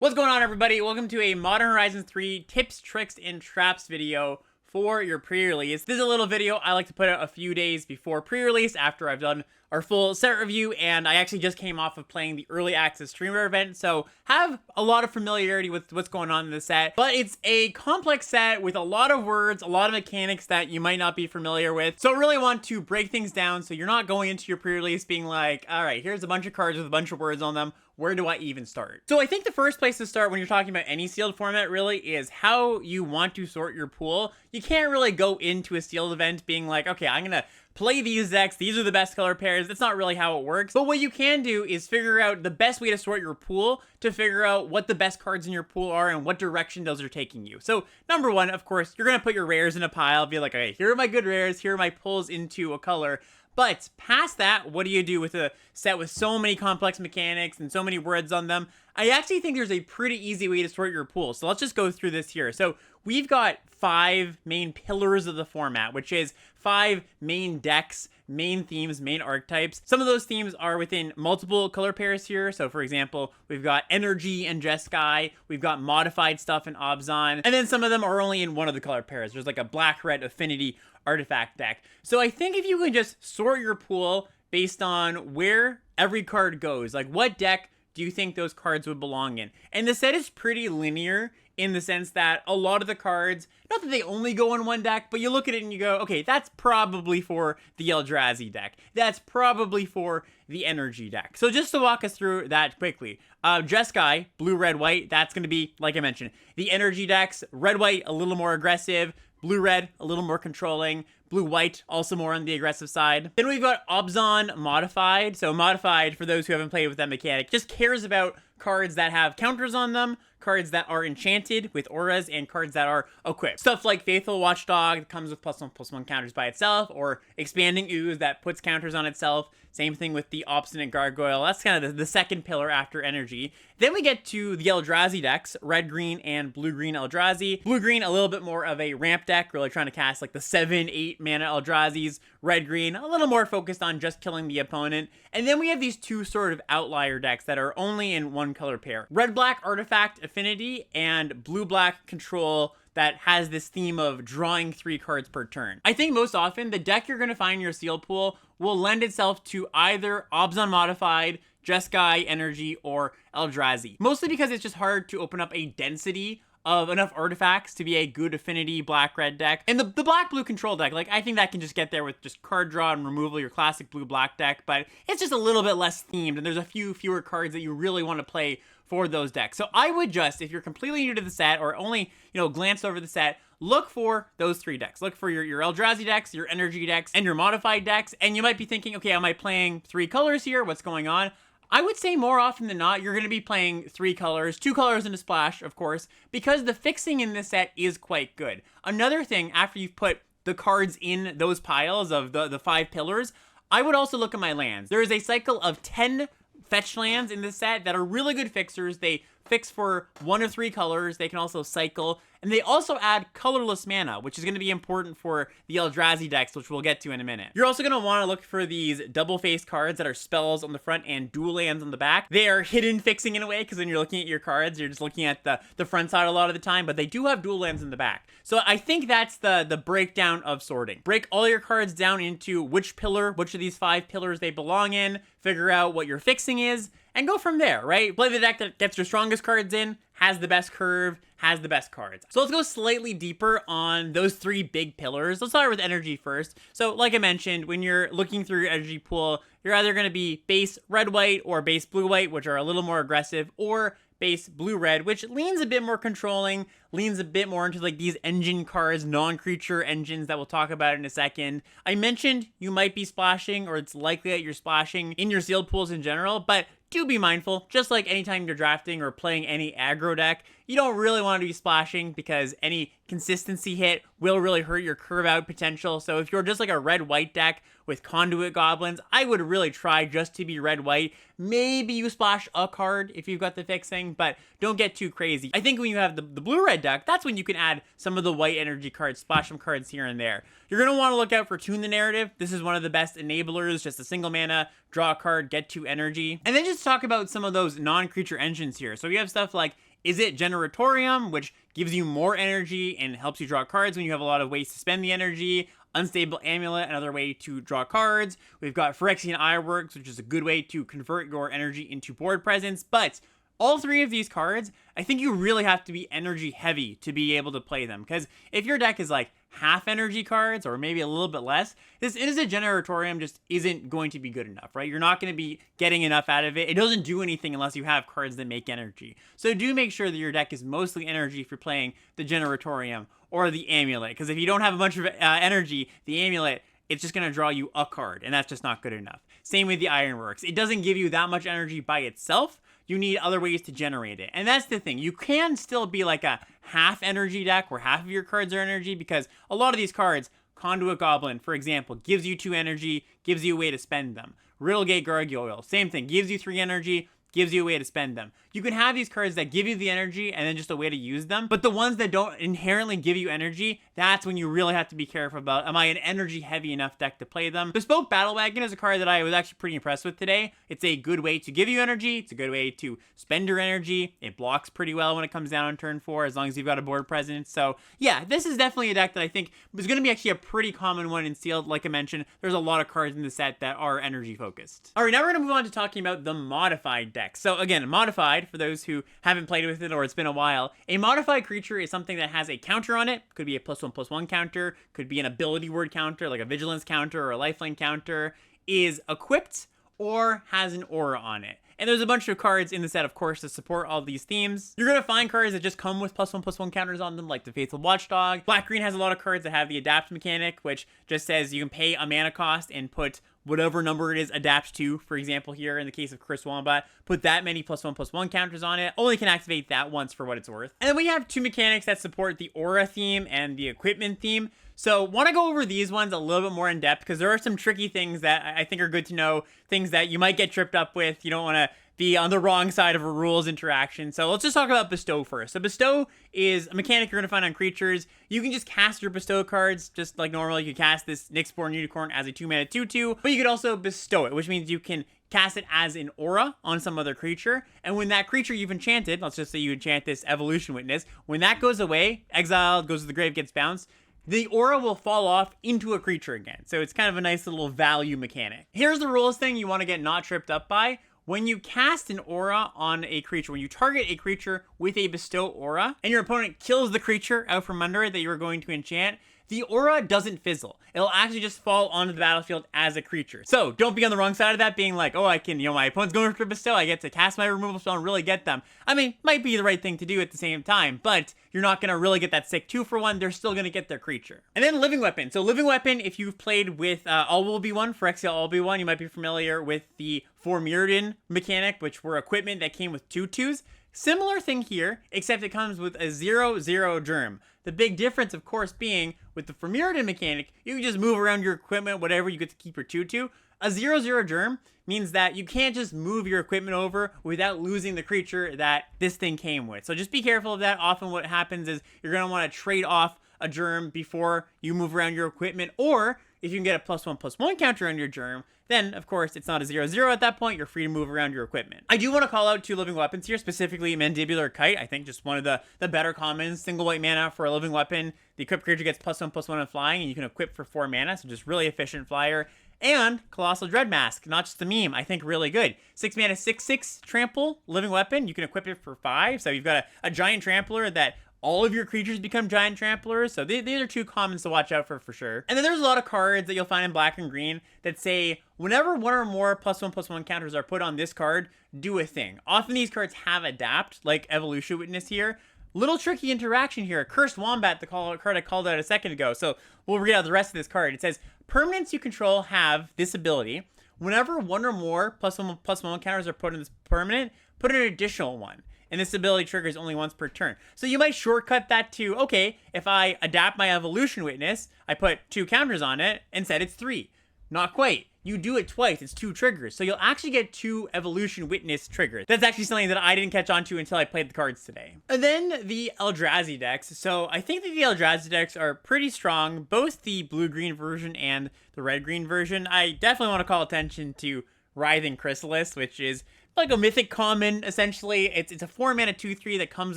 What's going on, everybody? Welcome to a Modern Horizons 3 tips, tricks, and traps video for your pre-release. This is a little video I like to put out a few days before pre-release after I've done our full set review, and I actually just came off of playing the early access streamer event, so have a lot of familiarity with what's going on in the set. But it's a complex set with a lot of words, a lot of mechanics that you might not be familiar with. So I really want to break things down so you're not going into your pre-release being like, all right, here's a bunch of cards with a bunch of words on them. Where do I even start? So I think the first place to start when you're talking about any sealed format really is how you want to sort your pool. You can't really go into a sealed event being like, okay, I'm gonna play these decks, these are the best color pairs. That's not really how it works. But what you can do is figure out the best way to sort your pool to figure out what the best cards in your pool are and what direction those are taking you. So number one, of course, you're gonna put your rares in a pile, be like, okay, here are my good rares, here are my pulls into a color. But past that, what do you do with a set with so many complex mechanics and so many words on them? I actually think there's a pretty easy way to sort your pool. So let's just go through this here. So we've got 5 main pillars of the format, which is 5 main decks, main themes, main archetypes. Some of those themes are within multiple color pairs here. So for example, we've got Energy and Jeskai, we've got modified stuff in Obzon, and then some of them are only in one of the color pairs. There's like a black-red affinity artifact deck. So I think if you can just sort your pool based on where every card goes, like what deck do you think those cards would belong in? And the set is pretty linear in the sense that a lot of the cards, not that they only go in one deck, but you look at it and you go, okay, that's probably for the Eldrazi deck. That's probably for the Energy deck. So just to walk us through that quickly, Jeskai, blue, red, white, that's going to be, like I mentioned, the Energy decks. Red, white, a little more aggressive. Blue-red, a little more controlling. Blue-white, also more on the aggressive side. Then we've got Obzon Modified. So Modified, for those who haven't played with that mechanic, just cares about cards that have counters on them, cards that are enchanted with auras, and cards that are equipped. Stuff like Faithful Watchdog that comes with +1/+1 counters by itself, or Expanding Ooze that puts counters on itself. Same thing with the Obstinate Gargoyle. That's kind of the second pillar after Energy. Then we get to the Eldrazi decks, red-green and blue-green Eldrazi. Blue-green, a little bit more of a ramp deck, really trying to cast like the 7-8 mana Eldrazi's. Red-green, a little more focused on just killing the opponent. And then we have these two sort of outlier decks that are only in one color pair. Red-black Artifact Affinity and blue-black Control that has this theme of drawing 3 cards per turn. I think most often the deck you're going to find in your sealed pool will lend itself to either Obzon Modified, Jeskai, Energy, or Eldrazi. Mostly because it's just hard to open up a density of enough artifacts to be a good affinity black-red deck. And the black-blue control deck, like, I think that can just get there with just card draw and removal, your classic blue-black deck, but it's just a little bit less themed, and there's a few fewer cards that you really want to play for those decks. So I would just, if you're completely new to the set or only, glance over the set, look for those 3 decks. Look for your Eldrazi decks, your Energy decks, and your modified decks. And you might be thinking, okay, am I playing 3 colors here? What's going on? I would say more often than not, you're going to be playing 3 colors, 2 colors and a splash, of course, because the fixing in this set is quite good. Another thing, after you've put the cards in those piles of the 5 pillars, I would also look at my lands. There is a cycle of 10 fetch lands in this set that are really good fixers. They fix for 1 of 3 colors. They can also cycle. And they also add colorless mana, which is going to be important for the Eldrazi decks, which we'll get to in a minute. You're also going to want to look for these double-faced cards that are spells on the front and dual lands on the back. They are hidden fixing in a way, because when you're looking at your cards, you're just looking at the front side a lot of the time, but they do have dual lands in the back. So I think that's the breakdown of sorting. Break all your cards down into which pillar, which of these 5 pillars they belong in, figure out what your fixing is, and go from there, right? Play the deck that gets your strongest cards in, has the best curve, has the best cards. So let's go slightly deeper on those 3 big pillars. Let's start with Energy first. So like I mentioned, when you're looking through your Energy pool, you're either going to be base red-white or base blue-white, which are a little more aggressive, or base blue-red, which leans a bit more controlling, leans a bit more into like these engine cards, non-creature engines that we'll talk about in a second. I mentioned you might be splashing, or it's likely that you're splashing in your sealed pools in general, but do be mindful, just like anytime you're drafting or playing any aggro deck, you don't really want to be splashing because any consistency hit will really hurt your curve out potential. So if you're just like a red-white deck with conduit goblins, I would really try just to be red-white. Maybe you splash a card if you've got the fixing, but don't get too crazy. I think when you have the blue-red deck, that's when you can add some of the white energy cards, splash some cards here and there. You're going to want to look out for Tune the Narrative. This is one of the best enablers, just a single mana, draw a card, get 2 energy. And then just talk about some of those non-creature engines here. So we have stuff like Is it Generatorium, which gives you more energy and helps you draw cards when you have a lot of ways to spend the energy? Unstable Amulet, another way to draw cards. We've got Phyrexian Ironworks, which is a good way to convert your energy into board presence. But all three of these cards, I think you really have to be energy heavy to be able to play them. Because if your deck is like half energy cards or maybe a little bit less, this Innocent Generatorium just isn't going to be good enough, right? You're not going to be getting enough out of it. It doesn't do anything unless you have cards that make energy. So do make sure that your deck is mostly energy if you're playing the Generatorium or the Amulet. Because if you don't have a bunch of energy, the Amulet, it's just going to draw you a card, and that's just not good enough. Same with the Ironworks. It doesn't give you that much energy by itself. You need other ways to generate it. And that's the thing. You can still be like a half energy deck where half of your cards are energy, because a lot of these cards, Conduit Goblin, for example, gives you 2 energy, gives you a way to spend them. Riddlegate Gargoyle, same thing, gives you 3 energy, gives you a way to spend them. You can have these cards that give you the energy and then just a way to use them, but the ones that don't inherently give you energy, that's when you really have to be careful about, am I an energy heavy enough deck to play them? Bespoke Battle Wagon is a card that I was actually pretty impressed with today. It's a good way to give you energy, it's a good way to spend your energy, it blocks pretty well when it comes down on turn 4 as long as you've got a board presence. So yeah, this is definitely a deck that I think is going to be actually a pretty common one in Sealed. Like I mentioned, there's a lot of cards in the set that are energy focused. Alright, now we're going to move on to talking about the modified deck. So again, modified, for those who haven't played with it or it's been a while, a modified creature is something that has a counter on it. Could be a +1/+1 counter, could be an ability word counter like a vigilance counter or a lifeline counter, is equipped or has an aura on it. And there's a bunch of cards in the set, of course, to support all these themes. You're going to find cards that just come with +1/+1 counters on them, like the Faithful Watchdog. Black-green has a lot of cards that have the adapt mechanic, which just says you can pay a mana cost and put whatever number it is adapt to. For example, here in the case of Chris Wombat, put that many +1/+1 counters on it. Only can activate that once for what it's worth. And then we have 2 mechanics that support the aura theme and the equipment theme. So want to go over these ones a little bit more in depth, because there are some tricky things that I think are good to know, things that you might get tripped up with. You don't want to be on the wrong side of a rules interaction. So let's just talk about Bestow first. So Bestow is a mechanic you're going to find on creatures. You can just cast your Bestow cards just like normal. You can cast this Nyxborn Unicorn as a 2-mana 2/2, but you could also bestow it, which means you can cast it as an aura on some other creature, and when that creature you've enchanted, let's just say you enchant this Evolution Witness, when that goes away, exiled, goes to the grave, gets bounced, the aura will fall off into a creature again. So it's kind of a nice little value mechanic. Here's the rules thing you want to get not tripped up by. When you cast an aura on a creature, when you target a creature with a bestow aura, and your opponent kills the creature out from under it that you are going to enchant, the aura doesn't fizzle. It'll actually just fall onto the battlefield as a creature. So don't be on the wrong side of that, being like, oh, I can, my opponent's going for bestow, I get to cast my removal spell and really get them. I mean, might be the right thing to do at the same time, but you're not going to really get that sick 2-for-1. They're still going to get their creature. And then Living Weapon. So Living Weapon, if you've played with All Will Be One, Phyrexian All Will Be One, you might be familiar with the 4 Mirrodin mechanic, which were equipment that came with 2/2s. Similar thing here, except it comes with a 0/0 germ. The big difference, of course, being with the Mirrodin mechanic, you can just move around your equipment, whatever, you get to keep your 2/2. A 0/0 germ means that you can't just move your equipment over without losing the creature that this thing came with. So just be careful of that. Often what happens is you're going to want to trade off a germ before you move around your equipment, or if you can get a +1/+1 counter on your germ, then of course it's not a 0/0 at that point. You're free to move around your equipment. I do want to call out 2 living weapons here, specifically Mandibular Kite. I think just one of the better commons. Single white mana for a living weapon. The equipped creature gets +1/+1 in flying, and you can equip for 4 mana, so just really efficient flyer. And Colossal Dread Mask, not just a meme, I think really good. 6 mana 6/6 trample, living weapon. You can equip it for 5, so you've got a giant trampler that all of your creatures become giant tramplers, so these are 2 commons to watch out for sure. And then there's a lot of cards that you'll find in black and green that say, whenever 1 or more +1/+1 counters are put on this card, do a thing. Often these cards have adapt, like Evolution Witness here. Little tricky interaction here. Cursed Wombat, the card I called out a second ago, so we'll read out the rest of this card. It says, permanents you control have this ability. Whenever 1 or more +1/+1 counters are put on this permanent, put an additional one. And this ability triggers only once per turn. So you might shortcut that to, okay, if I adapt my Evolution Witness, I put 2 counters on it and said it's 3. Not quite. You do it twice, it's 2 triggers. So you'll actually get 2 Evolution Witness triggers. That's actually something that I didn't catch on to until I played the cards today. And then the Eldrazi decks. So I think that the Eldrazi decks are pretty strong, both the blue-green version and the red-green version. I definitely want to call attention to Writhing Chrysalis, which is like a mythic common, essentially. It's a 4-mana 2/3 that comes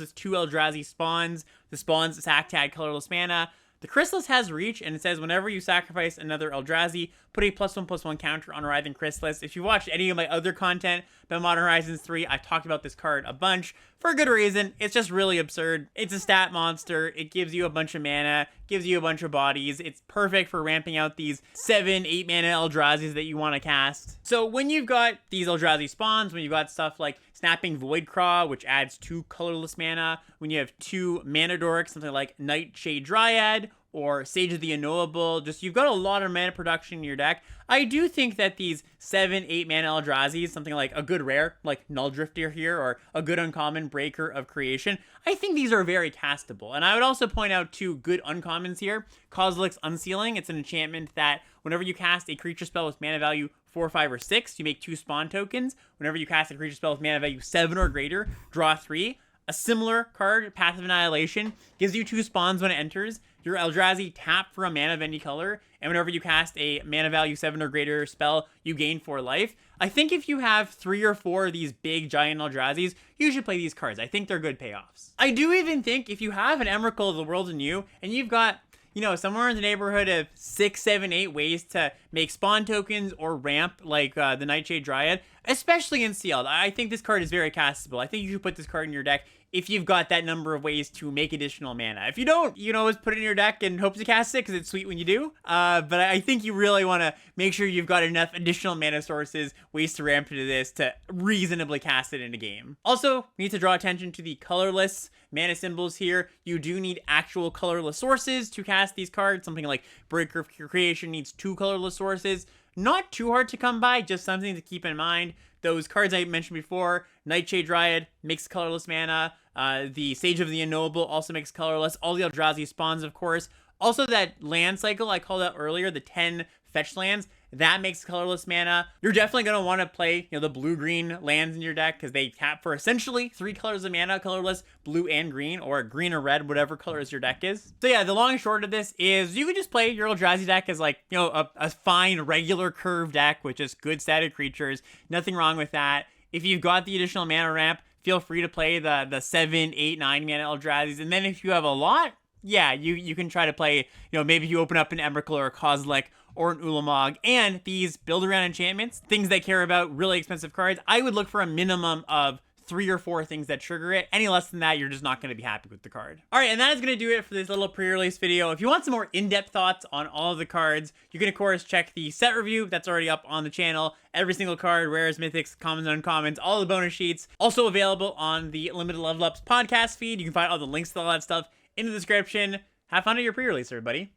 with 2 Eldrazi spawns. The spawns attack, tag, colorless mana. The Chrysalis has reach, and it says whenever you sacrifice another Eldrazi, put a +1/+1 counter on Writhing Chrysalis. If you watched any of my other content about Modern Horizons 3, I've talked about this card a bunch for a good reason. It's just really absurd. It's a stat monster. It gives you a bunch of mana, gives you a bunch of bodies. It's perfect for ramping out these 7-8 mana Eldrazi's that you want to cast. So when you've got these Eldrazi spawns, when you've got stuff like Snapping Voidcraw, which adds 2 colorless mana, when you have 2 mana dorks, something like Nightshade Dryad, or Sage of the Unknowable, just you've got a lot of mana production in your deck. I do think that these 7-8 mana Eldrazi's, something like a good rare, like Null Drifter here, or a good uncommon Breaker of Creation, I think these are very castable. And I would also point out 2 good uncommons here. Kozilek's Unsealing, it's an enchantment that whenever you cast a creature spell with mana value 4, 5, or 6, you make 2 spawn tokens. Whenever you cast a creature spell with mana value 7 or greater, draw 3. A similar card, Passive Annihilation, gives you 2 spawns when it enters. Your Eldrazi tap for a mana of any color, and whenever you cast a mana value 7 or greater spell, you gain 4 life. I think if you have 3 or 4 of these big giant Eldrazi's, you should play these cards. I think they're good payoffs. I do even think if you have an Emrakul of the World in you, and you've got, you know, somewhere in the neighborhood of 6, 7, 8 ways to make spawn tokens or ramp like the Nightshade Dryad, especially in sealed. I think this card is very castable. I think you should put this card in your deck if you've got that number of ways to make additional mana. If you don't, you can always put it in your deck and hope to cast it because it's sweet when you do. But I think you really want to make sure you've got enough additional mana sources, ways to ramp into this to reasonably cast it in a game. Also, we need to draw attention to the colorless mana symbols here. You do need actual colorless sources to cast these cards. Something like Breaker of Creation needs 2 colorless sources. Not too hard to come by, just something to keep in mind. Those cards I mentioned before, Nightshade Dryad makes colorless mana. The Sage of the Unknowable also makes colorless. All the Eldrazi spawns, of course. Also, that land cycle I called out earlier, the 10 fetch lands, that makes colorless mana. You're definitely going to want to play, you know, the blue-green lands in your deck because they tap for essentially 3 colors of mana, colorless, blue and green, or green or red, whatever colors your deck is. So yeah, the long and short of this is you could just play your Eldrazi deck as like, you know, a fine regular curve deck with just good statted creatures. Nothing wrong with that. If you've got the additional mana ramp, feel free to play the 7, 8, 9 mana Eldrazi's. And then if you have a lot, yeah, you can try to play, you know, maybe you open up an Emrakul or a Kozilek or an Ulamog, and these build around enchantments, things that care about really expensive cards, I would look for a minimum of 3 or 4 things that trigger it. Any less than that, you're just not going to be happy with the card. All right, and that is going to do it for this little pre-release video. If you want some more in-depth thoughts on all of the cards, you can, of course, check the set review that's already up on the channel. Every single card, rares, mythics, commons, and uncommons, all the bonus sheets, also available on the Limited Level Ups podcast feed. You can find all the links to all that stuff in the description. Have fun at your pre-release, everybody.